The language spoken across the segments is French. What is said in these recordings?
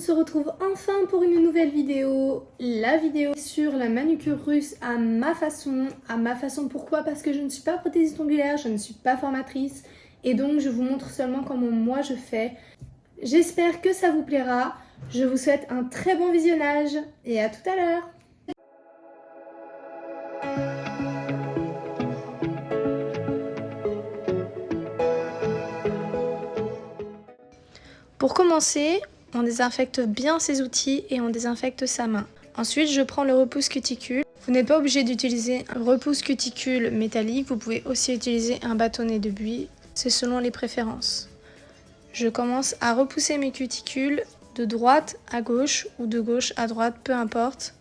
se retrouve enfin pour une nouvelle vidéo. La vidéo sur la manucure russe à ma façon. Pourquoi? Parce que je ne suis pas prothésiste ongulaire, je ne suis pas formatrice. Et donc je vous montre seulement comment moi je fais. J'espère que ça vous plaira. Je vous souhaite un très bon visionnage et à tout à l'heure. Pour commencer, on désinfecte bien ses outils et on désinfecte sa main. Ensuite, je prends le repousse cuticule. Vous n'êtes pas obligé d'utiliser un repousse cuticule métallique, vous pouvez aussi utiliser un bâtonnet de buis, c'est selon les préférences. Je commence à repousser mes cuticules de droite à gauche ou de gauche à droite, peu importe.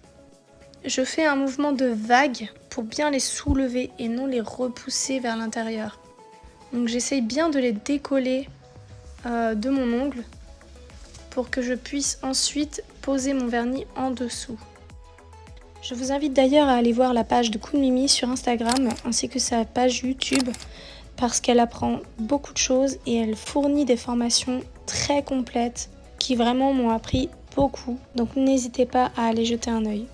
Je fais un mouvement de vague pour bien les soulever et non les repousser vers l'intérieur. Donc j'essaye bien de les décoller de mon ongle pour que je puisse ensuite poser mon vernis en dessous. Je vous invite d'ailleurs à aller voir la page de Coup de Mimi sur Instagram ainsi que sa page YouTube parce qu'elle apprend beaucoup de choses et elle fournit des formations très complètes qui vraiment m'ont appris beaucoup. Donc n'hésitez pas à aller jeter un œil.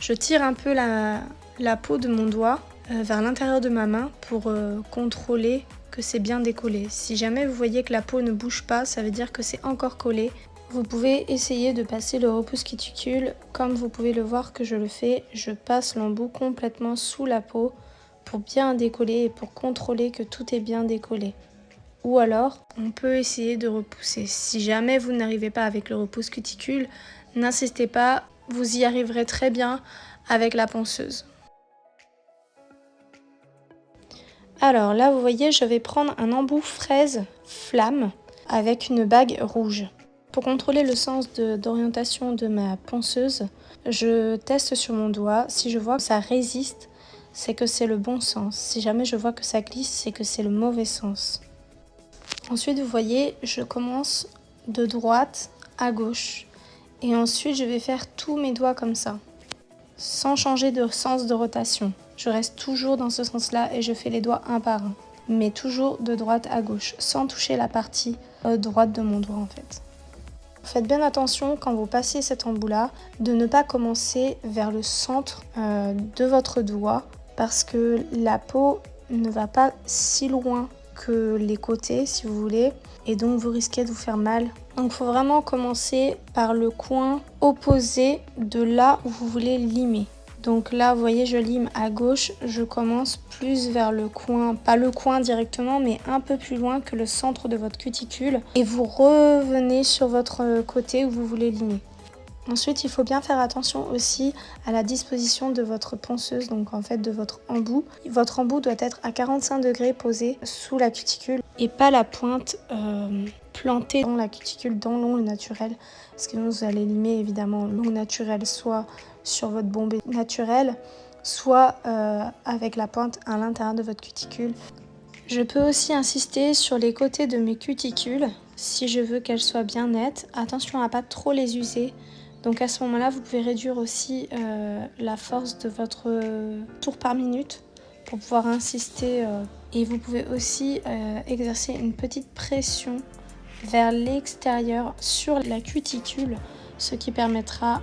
Je tire un peu la peau de mon doigt vers l'intérieur de ma main pour contrôler que c'est bien décollé. Si jamais vous voyez que la peau ne bouge pas, ça veut dire que c'est encore collé. Vous pouvez essayer de passer le repousse cuticule comme vous pouvez le voir que je le fais. Je passe l'embout complètement sous la peau pour bien décoller et pour contrôler que tout est bien décollé. Ou alors, on peut essayer de repousser. Si jamais vous n'arrivez pas avec le repousse cuticule, n'insistez pas, vous y arriverez très bien avec la ponceuse. Alors là, vous voyez, je vais prendre un embout fraise flamme avec une bague rouge. Pour contrôler le sens d'orientation de ma ponceuse, je teste sur mon doigt. Si je vois que ça résiste, c'est que c'est le bon sens. Si jamais je vois que ça glisse, c'est que c'est le mauvais sens. Ensuite, vous voyez, je commence de droite à gauche. Et ensuite, je vais faire tous mes doigts comme ça, sans changer de sens de rotation. Je reste toujours dans ce sens-là et je fais les doigts un par un. Mais toujours de droite à gauche, sans toucher la partie droite de mon doigt en fait. Faites bien attention quand vous passez cet embout-là, de ne pas commencer vers le centre de votre doigt, parce que la peau ne va pas si loin que les côtés si vous voulez, et donc vous risquez de vous faire mal. Donc il faut vraiment commencer par le coin opposé de là où vous voulez limer. Donc là, vous voyez, je lime à gauche, je commence plus vers le coin, pas le coin directement, mais un peu plus loin que le centre de votre cuticule. Et vous revenez sur votre côté où vous voulez limer. Ensuite, il faut bien faire attention aussi à la disposition de votre ponceuse, donc en fait de votre embout. Votre embout doit être à 45 degrés posé sous la cuticule et pas la pointe plantée dans la cuticule, dans l'ongle naturel. Parce que vous allez limer évidemment l'ongle naturel soit sur votre bombée naturelle, soit avec la pointe à l'intérieur de votre cuticule. Je peux aussi insister sur les côtés de mes cuticules si je veux qu'elles soient bien nettes. Attention à ne pas trop les user. Donc à ce moment-là, vous pouvez réduire aussi la force de votre tour par minute pour pouvoir insister. Et vous pouvez aussi exercer une petite pression vers l'extérieur sur la cuticule, ce qui permettra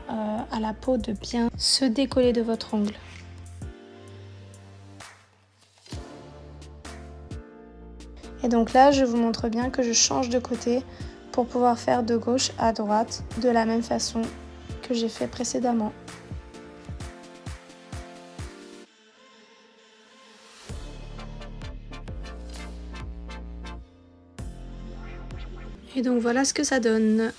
à la peau de bien se décoller de votre ongle. Et donc là, je vous montre bien que je change de côté pour pouvoir faire de gauche à droite de la même façon que j'ai fait précédemment. Et donc voilà ce que ça donne.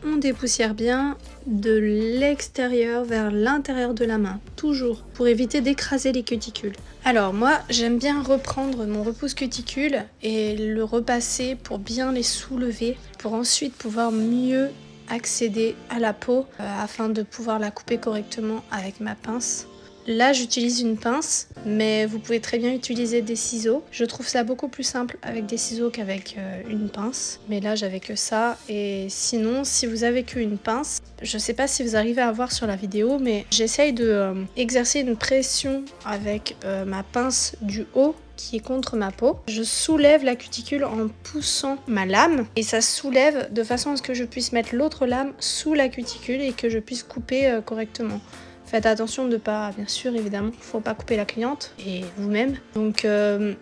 On dépoussière bien de l'extérieur vers l'intérieur de la main, toujours, pour éviter d'écraser les cuticules. Alors moi, j'aime bien reprendre mon repousse cuticule et le repasser pour bien les soulever, pour ensuite pouvoir mieux accéder à la peau afin de pouvoir la couper correctement avec ma pince. Là j'utilise une pince, mais vous pouvez très bien utiliser des ciseaux. Je trouve ça beaucoup plus simple avec des ciseaux qu'avec une pince. Mais là j'avais que ça. Et sinon, si vous avez qu'une pince, je sais pas si vous arrivez à voir sur la vidéo, mais j'essaye de exercer une pression avec ma pince du haut qui est contre ma peau. Je soulève la cuticule en poussant ma lame et ça soulève de façon à ce que je puisse mettre l'autre lame sous la cuticule et que je puisse couper correctement. Faites attention de pas, bien sûr, évidemment, faut pas couper la cliente et vous-même. Donc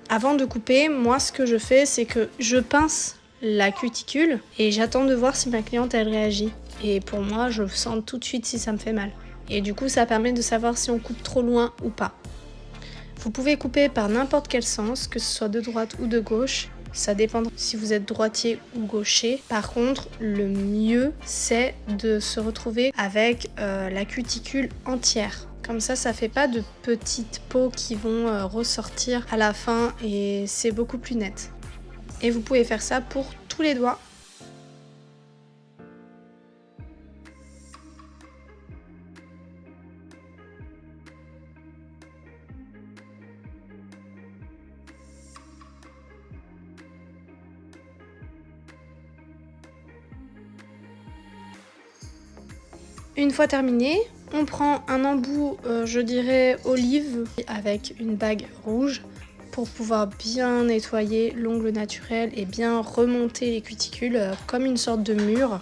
avant de couper, moi ce que je fais, c'est que je pince la cuticule et j'attends de voir si ma cliente elle réagit. Et pour moi, je sens tout de suite si ça me fait mal. Et du coup, ça permet de savoir si on coupe trop loin ou pas. Vous pouvez couper par n'importe quel sens, que ce soit de droite ou de gauche. Ça dépend si vous êtes droitier ou gaucher. Par contre, le mieux, c'est de se retrouver avec la cuticule entière. Comme ça fait pas de petites peaux qui vont ressortir à la fin et c'est beaucoup plus net. Et vous pouvez faire ça pour tous les doigts. Une fois terminé, on prend un embout, je dirais olive, avec une bague rouge pour pouvoir bien nettoyer l'ongle naturel et bien remonter les cuticules comme une sorte de mur.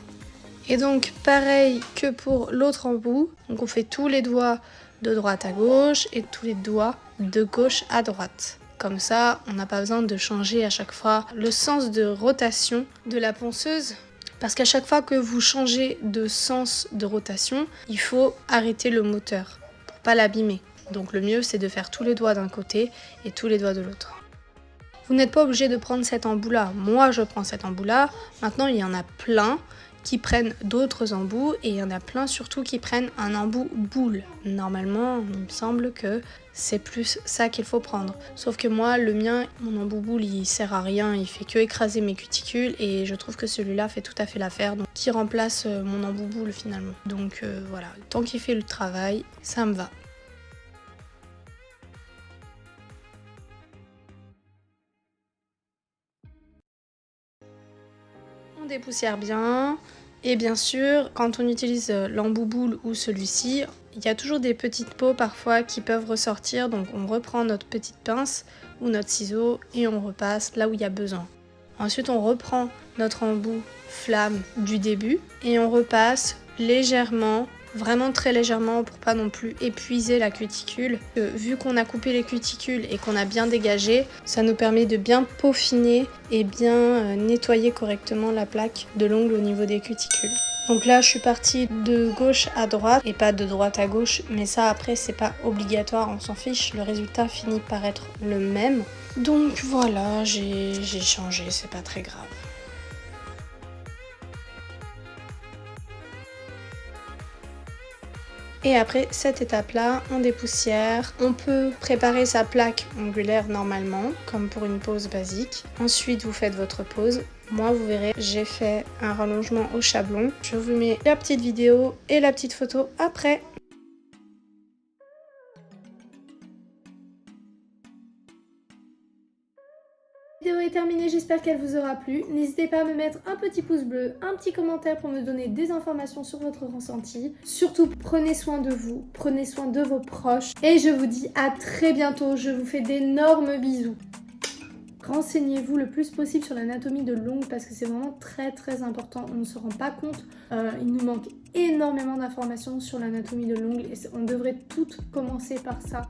Et donc pareil que pour l'autre embout, donc on fait tous les doigts de droite à gauche et tous les doigts de gauche à droite. Comme ça, on n'a pas besoin de changer à chaque fois le sens de rotation de la ponceuse. Parce qu'à chaque fois que vous changez de sens de rotation, il faut arrêter le moteur pour pas l'abîmer. Donc le mieux c'est de faire tous les doigts d'un côté et tous les doigts de l'autre. Vous n'êtes pas obligé de prendre cet embout-là. Moi je prends cet embout-là. Maintenant il y en a plein qui prennent d'autres embouts et il y en a plein surtout qui prennent un embout boule. Normalement, il me semble que c'est plus ça qu'il faut prendre. Sauf que moi, le mien, mon embout boule, il sert à rien, il fait que écraser mes cuticules et je trouve que celui-là fait tout à fait l'affaire, donc qui remplace mon embout boule finalement. Donc voilà, tant qu'il fait le travail, ça me va. On dépoussière bien. Et bien sûr, quand on utilise l'embout boule ou celui-ci, il y a toujours des petites peaux parfois qui peuvent ressortir. Donc on reprend notre petite pince ou notre ciseau et on repasse là où il y a besoin. Ensuite, on reprend notre embout flamme du début et on repasse légèrement, vraiment très légèrement pour pas non plus épuiser la cuticule. Vu qu'on a coupé les cuticules et qu'on a bien dégagé, ça nous permet de bien peaufiner et bien nettoyer correctement la plaque de l'ongle au niveau des cuticules. Donc là je suis partie de gauche à droite et pas de droite à gauche, mais ça après c'est pas obligatoire, on s'en fiche, le résultat finit par être le même. Donc voilà, j'ai changé, c'est pas très grave. Et après cette étape-là, on dépoussière. On peut préparer sa plaque ongulaire normalement, comme pour une pose basique. Ensuite, vous faites votre pose. Moi, vous verrez, j'ai fait un rallongement au chablon. Je vous mets la petite vidéo et la petite photo après. La vidéo est terminée, j'espère qu'elle vous aura plu. N'hésitez pas à me mettre un petit pouce bleu, un petit commentaire pour me donner des informations sur votre ressenti. Surtout, prenez soin de vous, prenez soin de vos proches. Et je vous dis à très bientôt, je vous fais d'énormes bisous. Renseignez-vous le plus possible sur l'anatomie de l'ongle parce que c'est vraiment très important. On ne se rend pas compte, il nous manque énormément d'informations sur l'anatomie de l'ongle et on devrait toutes commencer par ça.